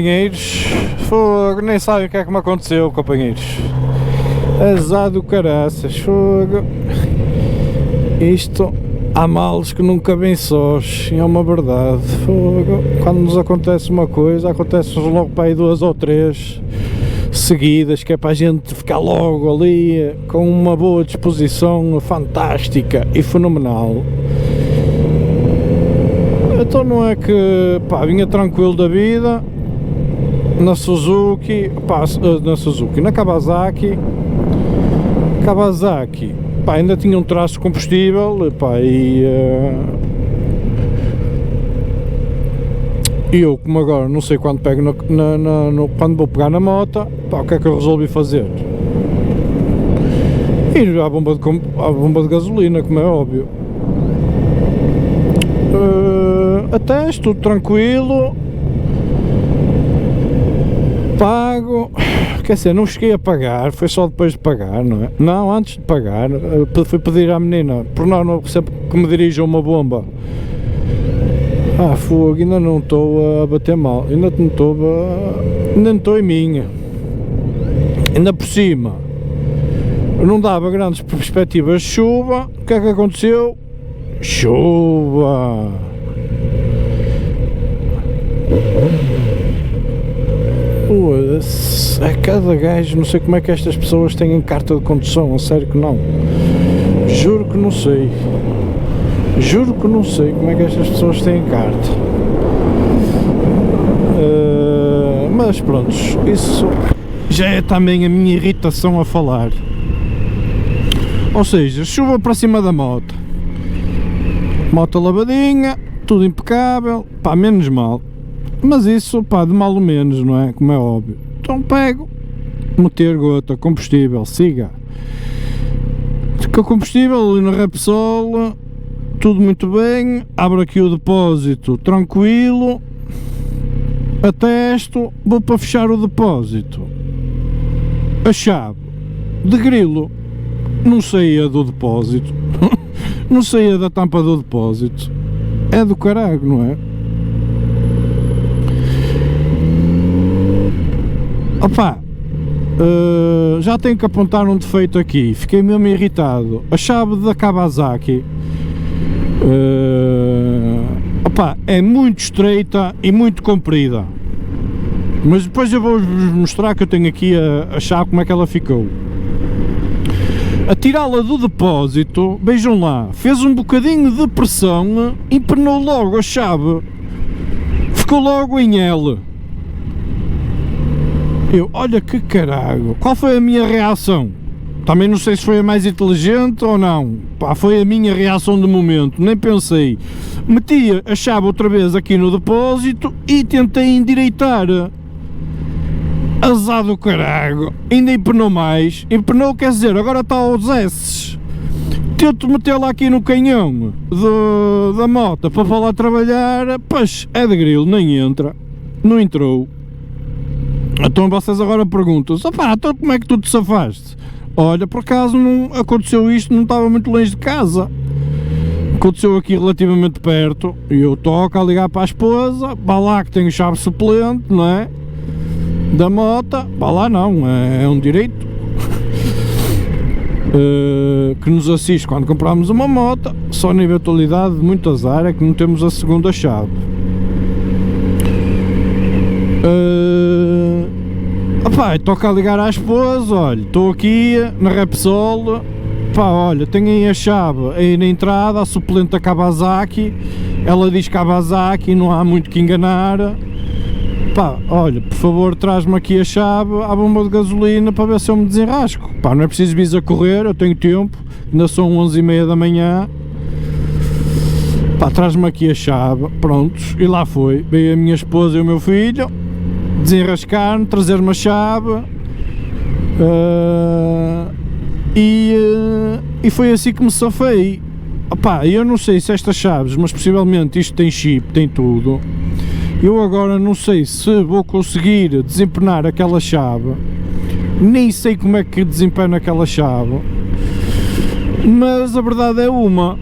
companheiros, fogo, nem sabem o que é que me aconteceu, companheiros. Azar do caraças, fogo. Isto, há males que nunca vêm sós, é uma verdade, fogo. Quando nos acontece uma coisa, acontece-nos logo para aí 2 ou 3 seguidas, que é para a gente ficar logo ali com uma boa disposição fantástica e fenomenal. Então não é que, pá, vinha tranquilo da vida, na Suzuki, pá, na Kawasaki, pá, ainda tinha um traço de combustível, pá, e eu, como agora não sei quando pego quando vou pegar na moto, pá, o que é que eu resolvi fazer? Ir à bomba de gasolina, como é óbvio. Até tudo tranquilo, pago, quer dizer, não cheguei a pagar, foi só depois de pagar, não é? Não, antes de pagar, fui pedir à menina, por norma sempre que me dirija uma bomba, fogo, ainda não estou a bater mal, ainda não estou em minha, ainda por cima, não dava grandes perspectivas de chuva, o que é que aconteceu? Chuva! É cada gajo, não sei como é que estas pessoas têm carta de condução, a sério que não. Juro que não sei. Juro que não sei como é que estas pessoas têm carta. Mas pronto, isso já é também a minha irritação a falar. Ou seja, chuva para cima da moto. Moto lavadinha, tudo impecável, pá, menos mal. Mas isso, pá, de mal ou menos, não é? Como é óbvio. Então pego, meter gota, combustível, siga. Com combustível ali na Repsol, tudo muito bem, abro aqui o depósito, tranquilo, atesto, vou para fechar o depósito. A chave de grilo não saía do depósito, não saía da tampa do depósito. É do caralho, não é? Opa, já tenho que apontar um defeito aqui, fiquei mesmo irritado. A chave da Kawasaki opa, é muito estreita e muito comprida, mas depois eu vou-vos mostrar que eu tenho aqui a chave, como é que ela ficou. A tirá-la do depósito, vejam lá, fez um bocadinho de pressão, empenou logo a chave, ficou logo em L. Eu, olha que caralho, qual foi a minha reação? Também não sei se foi a mais inteligente ou não, pá, foi a minha reação de momento, nem pensei. Meti a chave outra vez aqui no depósito e tentei endireitar. Azar do caralho, ainda empenou mais, empenou, quer dizer, agora está aos S. Tento metê-la aqui no canhão da moto para falar trabalhar, pois é de grilo, nem entra, não entrou. Então vocês agora perguntam-se, então como é que tu te safaste? Olha, por acaso não aconteceu isto, não estava muito longe de casa, aconteceu aqui relativamente perto, e eu toco a ligar para a esposa, vá lá que tenho chave suplente, não é? Da moto, vá lá não, é um direito que nos assiste quando compramos uma moto, só na eventualidade de muito azar é que não temos a segunda chave. Toca a ligar à esposa, olha, estou aqui na Repsol, pá, olha, tenho aí a chave aí na entrada, a suplente da Kawasaki, ela diz Kawasaki, não há muito que enganar, pá, olha, por favor traz-me aqui a chave à bomba de gasolina para ver se eu me desenrasco, pá, não é preciso vir a correr, eu tenho tempo, ainda são 11h30 da manhã, pá, traz-me aqui a chave, prontos, e lá foi, veio a minha esposa e o meu filho, desenrascar-me, trazer-me a chave, e foi assim que me safei. Opá, eu não sei se estas chaves, mas possivelmente isto tem chip, tem tudo. Eu agora não sei se vou conseguir desempenar aquela chave, nem sei como é que desempenho aquela chave, mas a verdade é uma,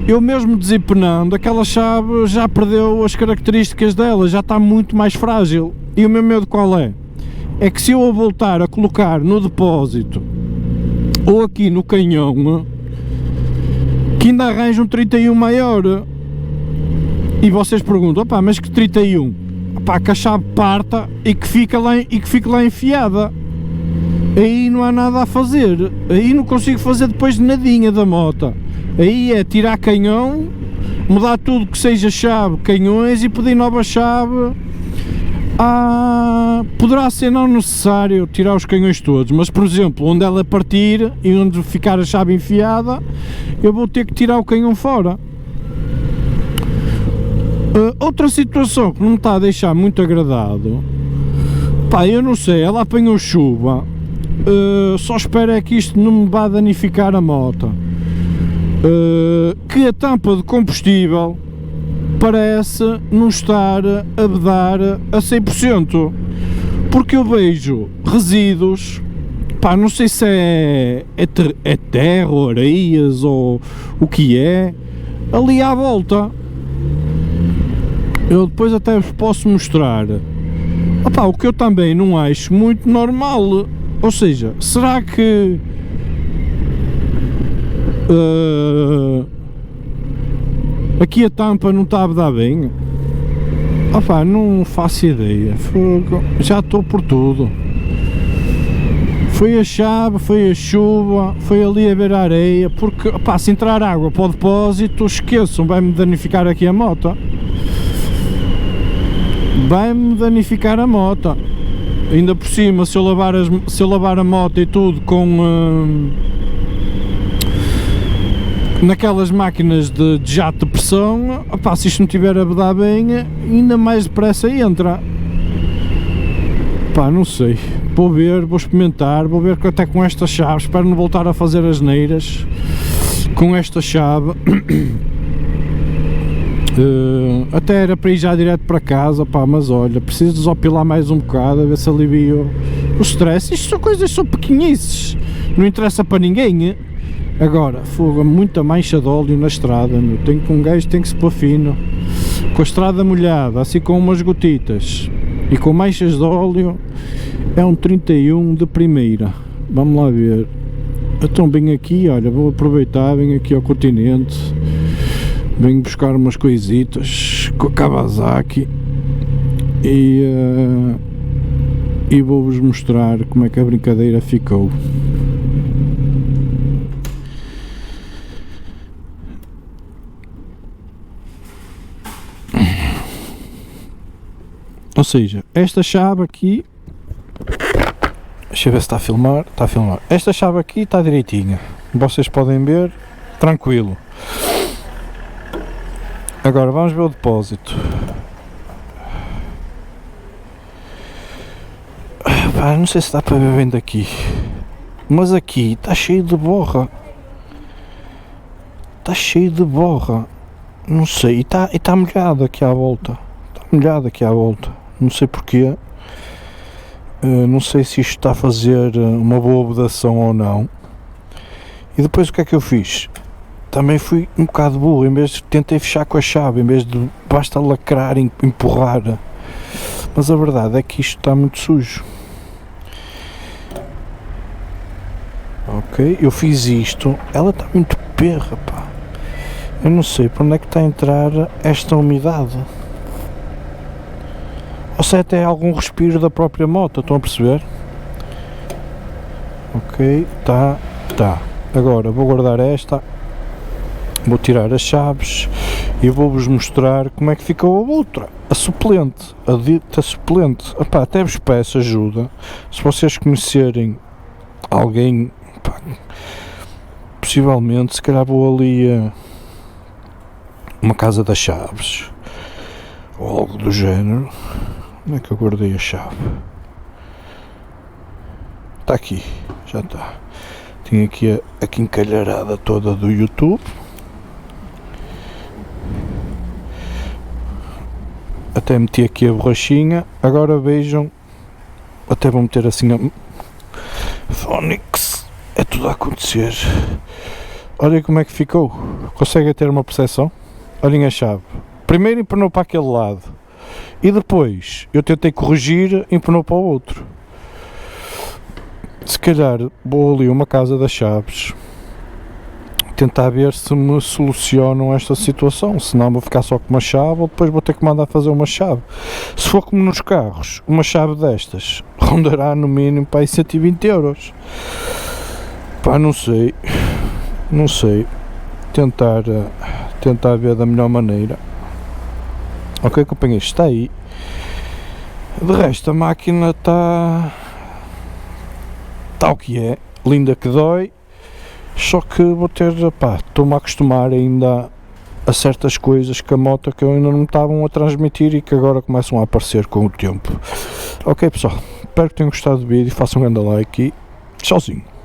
eu mesmo desempenando, aquela chave já perdeu as características dela, já está muito mais frágil. E o meu medo qual é? É que se eu a voltar a colocar no depósito ou aqui no canhão, que ainda arranjo um 31 maior. E vocês perguntam, opá, mas que 31? Opá, que a chave parta e que fique lá enfiada. Aí não há nada a fazer. Aí não consigo fazer depois de nadinha da moto. Aí é tirar canhão, mudar tudo que seja chave, canhões e pedir nova chave. Poderá ser não necessário tirar os canhões todos, mas por exemplo, onde ela partir e onde ficar a chave enfiada, eu vou ter que tirar o canhão fora. Outra situação que não me está a deixar muito agradado, pá, eu não sei, ela apanhou chuva, só espero é que isto não me vá danificar a moto, que a tampa de combustível parece não estar a vedar a 100%, porque eu vejo resíduos, pá, não sei se é terra ou areias ou o que é, ali à volta. Eu depois até vos posso mostrar. Opá, o que eu também não acho muito normal, ou seja, será que aqui a tampa não está a dar bem? Opá, não faço ideia. Já estou por tudo. Foi a chave, foi a chuva, foi ali a ver a areia, porque opá, se entrar água para o depósito, esqueçam, vai-me danificar aqui a moto. Vai-me danificar a moto. Ainda por cima, se eu lavar a moto e tudo com naquelas máquinas de jato de pressão, opá, se isto não estiver a vedar bem, ainda mais depressa entra. Pá, não sei, vou ver, vou experimentar, vou ver que até com esta chave, espero não voltar a fazer asneiras com esta chave. Até era para ir já direto para casa, pá, mas olha, preciso desopilar mais um bocado, a ver se alivio o stress. Isto são coisas, são pequenices, não interessa para ninguém. Agora, fogo, muita mancha de óleo na estrada, meu. Um gajo tem que se pôr fino, com a estrada molhada, assim com umas gotitas e com manchas de óleo, é um 31 de primeira. Vamos lá ver. Então venho aqui, olha, vou aproveitar, venho aqui ao Continente, venho buscar umas coisitas com a Kawasaki e vou-vos mostrar como é que a brincadeira ficou. Ou seja, esta chave aqui, deixa eu ver se está a filmar, está a filmar. Esta chave aqui está direitinha, vocês podem ver, tranquilo. Agora vamos ver o depósito. Pá, não sei se dá para ver bem daqui, mas aqui está cheio de borra. Está cheio de borra. Não sei, e está molhado aqui à volta. Está molhado aqui à volta. Não sei porquê. Não sei se isto está a fazer uma boa vedação ou não. E depois o que é que eu fiz? Também fui um bocado burro, em vez de tentei fechar com a chave, em vez de basta lacrar, empurrar. Mas a verdade é que isto está muito sujo. Ok, eu fiz isto, ela está muito perra, pá. Eu não sei para onde é que está a entrar esta umidade. Ou se é até algum respiro da própria moto, estão a perceber? Ok, tá. Agora vou guardar esta. Vou tirar as chaves e vou-vos mostrar como é que ficou a outra, a suplente, a dita suplente. Epá, até vos peço ajuda, se vocês conhecerem alguém, epá, possivelmente, se calhar vou ali a uma casa das chaves, ou algo do género. Como é que eu guardei a chave? Está aqui, já está. Tinha aqui a quincalharada toda do YouTube. Até meti aqui a borrachinha, agora vejam, até vou meter assim a Phonics, é tudo a acontecer. Olhem como é que ficou, conseguem ter uma percepção? Olhem a chave, primeiro empenou para aquele lado, e depois eu tentei corrigir, empenou para o outro. Se calhar vou ali a uma casa das chaves tentar ver se me solucionam esta situação, senão vou ficar só com uma chave ou depois vou ter que mandar fazer uma chave. Se for como nos carros, uma chave destas rondará no mínimo para aí 120 euros. Pá, não sei, tentar ver da melhor maneira. Ok, companheiro, está aí. De resto a máquina está o que é, linda que dói. Só que vou ter, estou-me a acostumar ainda a certas coisas que a moto que eu ainda não me estavam a transmitir e que agora começam a aparecer com o tempo. Ok pessoal, espero que tenham gostado do vídeo, façam um grande like e tchauzinho.